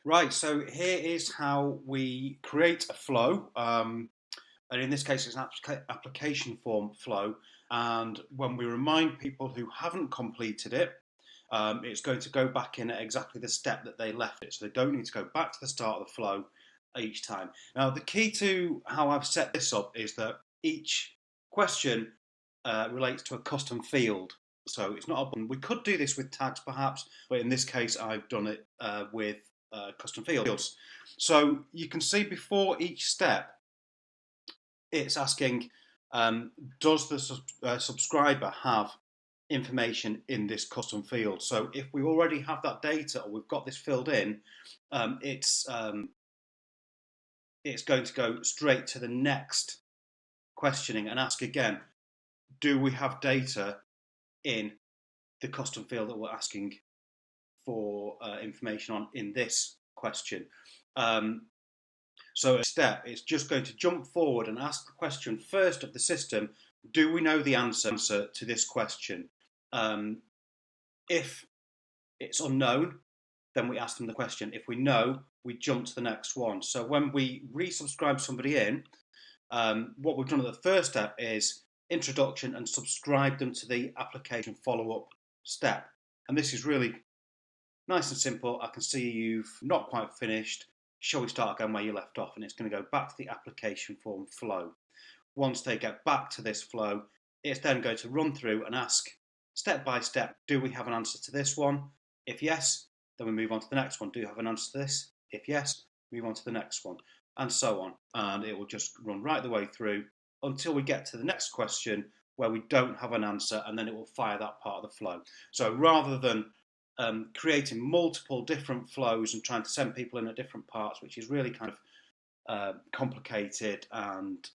Right, so here is how we create a flow. And in this case, it's an application form flow. And when we remind people who haven't completed it, it's going to go back in at exactly the step that they left it. So they don't need to go back to the start of the flow each time. Now, the key to how I've set this up is that each question relates to a custom field. So it's not a button. We could do this with tags perhaps, but in this case, I've done it with custom fields. So you can see before each step, it's asking, does the subscriber have information in this custom field? So if we already have that data or we've got this filled in, um, it's um, it's going to go straight to the next questioning and ask again, do we have data in the custom field that we're asking for information on in this question? So a step is just going to jump forward and ask the question first of the system, do we know the answer to this question? If it's unknown, then we ask them the question. If we know, we jump to the next one. So when we resubscribe somebody in, what we've done at the first step is introduction and subscribe them to the application follow-up step. And this is really nice and simple. I can see you've not quite finished. Shall we start again where you left off? And it's going to go back to the application form flow. Once they get back to this flow, it's then going to run through and ask step by step, do we have an answer to this one? If yes, then we move on to the next one. Do you have an answer to this? If yes, move on to the next one, and so on. And it will just run right the way through until we get to the next question where we don't have an answer, and then it will fire that part of the flow. So rather than creating multiple different flows and trying to send people in at different parts, which is really kind of complicated and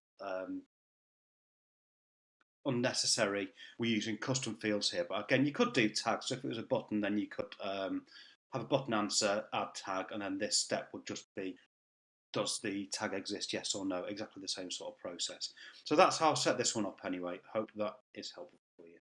unnecessary, we're using custom fields here. But again, you could do tags. So if it was a button, then you could have a button answer, add tag, and then this step would just be, does the tag exist, yes or no? Exactly the same sort of process. So that's how I'll set this one up anyway. Hope that is helpful for you.